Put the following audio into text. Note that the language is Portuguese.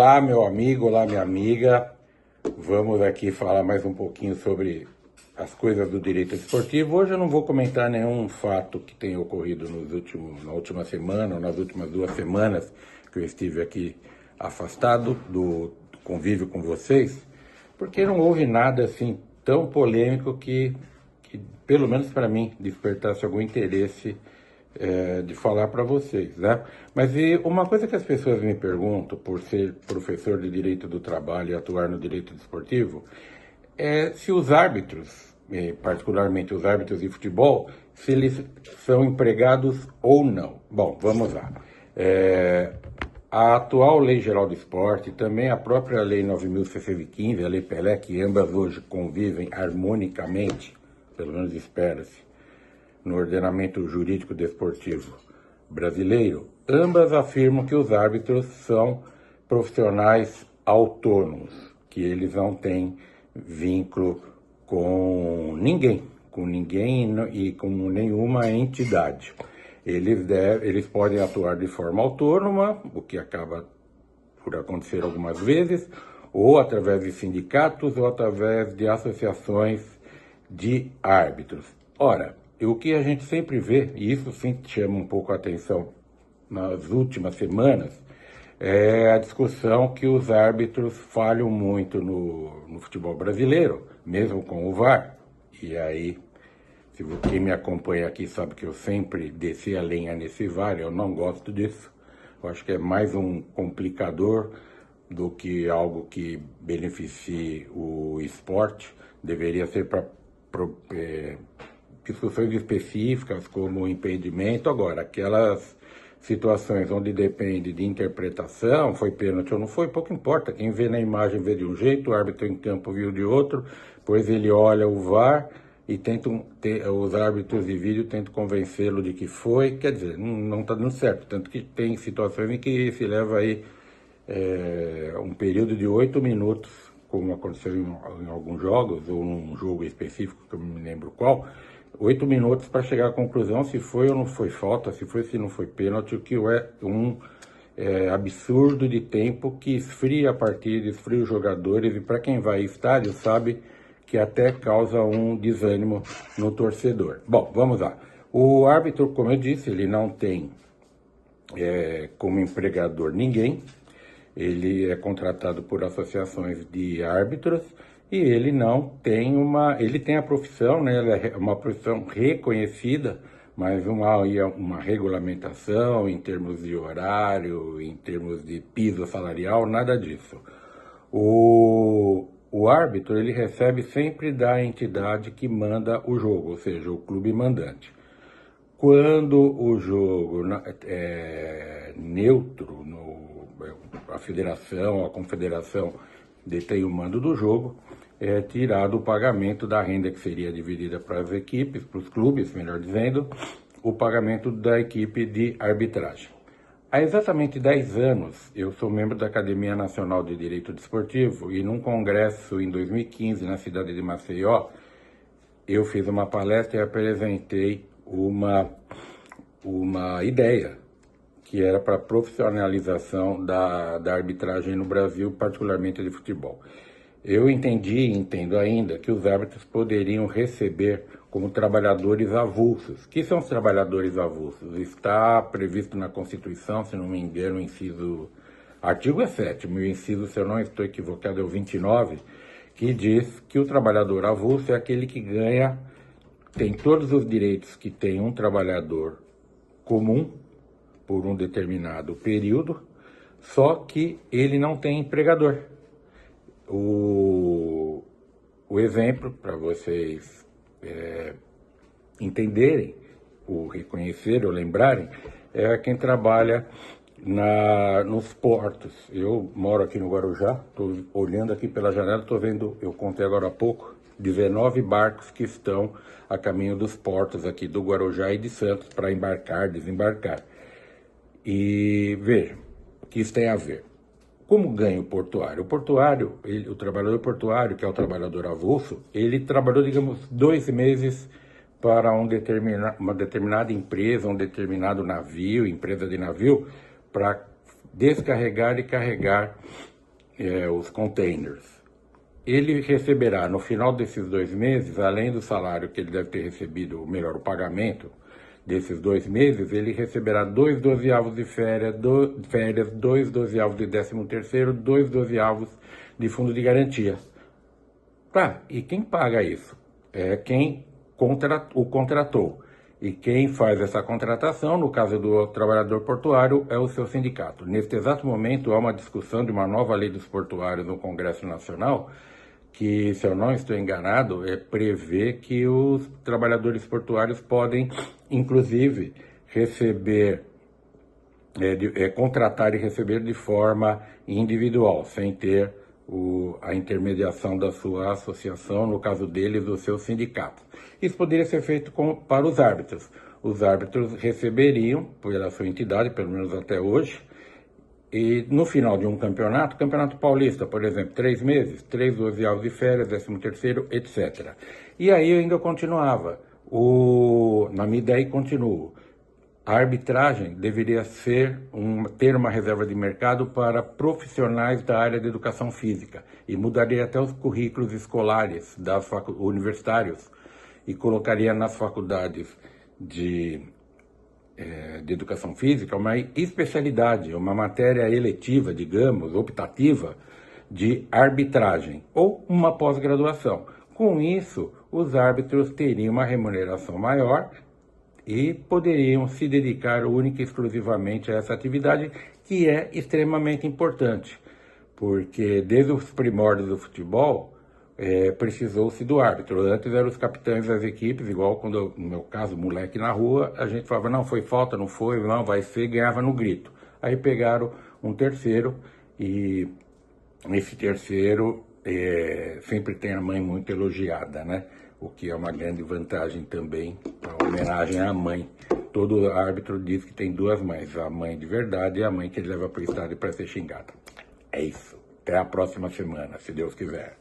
Olá, meu amigo, olá, minha amiga. Vamos aqui falar mais um pouquinho sobre as coisas do direito esportivo. Hoje eu não vou comentar nenhum fato que tenha ocorrido na última semana ou nas últimas 2 semanas que eu estive aqui afastado do convívio com vocês, porque não houve nada assim tão polêmico que pelo menos para mim, despertasse algum interesse de falar para vocês, né? Mas uma coisa que as pessoas me perguntam, por ser professor de Direito do Trabalho e atuar no Direito Desportivo, é se os árbitros, particularmente os árbitros de futebol, se eles são empregados ou não. Bom, vamos lá. A atual Lei Geral do Esporte, também a própria Lei 9.615, a Lei Pelé, que ambas hoje convivem harmonicamente, pelo menos espera-se, no ordenamento jurídico desportivo brasileiro, ambas afirmam que os árbitros são profissionais autônomos, que eles não têm vínculo com ninguém e com nenhuma entidade. Eles podem atuar de forma autônoma, o que acaba por acontecer algumas vezes, ou através de sindicatos, ou através de associações de árbitros. Ora, o que a gente sempre vê, e isso sim chama um pouco a atenção nas últimas semanas, é a discussão que os árbitros falham muito no futebol brasileiro, mesmo com o VAR. E aí, se quem me acompanha aqui sabe que eu sempre desci a lenha nesse VAR, eu não gosto disso. Eu acho que é mais um complicador do que algo que beneficie o esporte. Deveria ser para discussões específicas como impedimento. Agora, aquelas situações onde depende de interpretação, foi pênalti ou não foi, pouco importa. Quem vê na imagem vê de um jeito, o árbitro em campo viu de outro, pois ele olha o VAR e os árbitros de vídeo tentam convencê-lo de que foi, quer dizer, não está dando certo. Tanto que tem situações em que se leva aí um período de 8 minutos, como aconteceu em alguns jogos, ou num jogo específico, que eu não me lembro qual, 8 minutos para chegar à conclusão se foi ou não foi falta, se não foi pênalti, o que é um absurdo de tempo que esfria a partida, esfria os jogadores, e para quem vai ao estádio sabe que até causa um desânimo no torcedor. Bom, vamos lá. O árbitro, como eu disse, ele não tem como empregador ninguém, ele é contratado por associações de árbitros, e ele não tem ele tem a profissão, né? Ela é uma profissão reconhecida, mas uma regulamentação em termos de horário, em termos de piso salarial, nada disso. O árbitro, ele recebe sempre da entidade que manda o jogo, ou seja, o clube mandante. Quando o jogo é neutro, a federação, a confederação detém o mando do jogo, é tirado o pagamento da renda que seria dividida para as equipes, para os clubes, melhor dizendo, o pagamento da equipe de arbitragem. Há exatamente 10 anos, eu sou membro da Academia Nacional de Direito Desportivo, e num congresso em 2015, na cidade de Maceió, eu fiz uma palestra e apresentei uma ideia que era para a profissionalização da arbitragem no Brasil, particularmente de futebol. Eu entendi e entendo ainda que os árbitros poderiam receber como trabalhadores avulsos. Que são os trabalhadores avulsos? Está previsto na Constituição, se não me engano, artigo 7º, o inciso, se eu não estou equivocado, é o 29, que diz que o trabalhador avulso é aquele que tem todos os direitos que tem um trabalhador comum por um determinado período, só que ele não tem empregador. O exemplo, para vocês entenderem, reconhecerem ou lembrarem, é quem trabalha nos portos. Eu moro aqui no Guarujá, estou olhando aqui pela janela, estou vendo, eu contei agora há pouco, 19 barcos que estão a caminho dos portos aqui do Guarujá e de Santos para embarcar, desembarcar. E vejam, o que isso tem a ver. Como ganha o portuário? O trabalhador portuário, que é o trabalhador avulso, ele trabalhou, digamos, 2 meses para uma determinada empresa, um determinado navio, empresa de navio, para descarregar e carregar os containers. Ele receberá, no final desses 2 meses, além do salário que ele deve ter recebido, ou melhor, o pagamento desses 2 meses, ele receberá 2 dozeavos de férias, 2 dozeavos de 13º, 2 dozeavos de fundo de garantia. Tá, e quem paga isso? É quem o contratou. E quem faz essa contratação, no caso do trabalhador portuário, é o seu sindicato. Neste exato momento, há uma discussão de uma nova lei dos portuários no Congresso Nacional, que, se eu não estou enganado, prevê que os trabalhadores portuários podem, inclusive, receber, contratar e receber de forma individual, sem ter a intermediação da sua associação, no caso deles, do seu sindicato. Isso poderia ser feito para os árbitros. Os árbitros receberiam, pela sua entidade, pelo menos até hoje, e no final de um campeonato paulista, por exemplo, 3 meses, 3 dozeavos de férias, 13º, etc. E aí eu ainda continuava. Na minha ideia, continuo. A arbitragem deveria ter uma reserva de mercado para profissionais da área de educação física e mudaria até os currículos escolares universitários e colocaria nas faculdades de educação física uma especialidade, uma matéria eletiva, digamos, optativa, de arbitragem ou uma pós-graduação. Com isso, os árbitros teriam uma remuneração maior e poderiam se dedicar única e exclusivamente a essa atividade, que é extremamente importante, porque desde os primórdios do futebol, precisou-se do árbitro. Antes eram os capitães das equipes, igual quando, no meu caso, moleque na rua, a gente falava, não, foi falta, não foi, não, vai ser, ganhava no grito. Aí pegaram um terceiro, e esse terceiro sempre tem a mãe muito elogiada, né? O que é uma grande vantagem também, a homenagem à mãe. Todo árbitro diz que tem 2 mães, a mãe de verdade e a mãe que ele leva para o estádio para ser xingada. É isso. Até a próxima semana, se Deus quiser.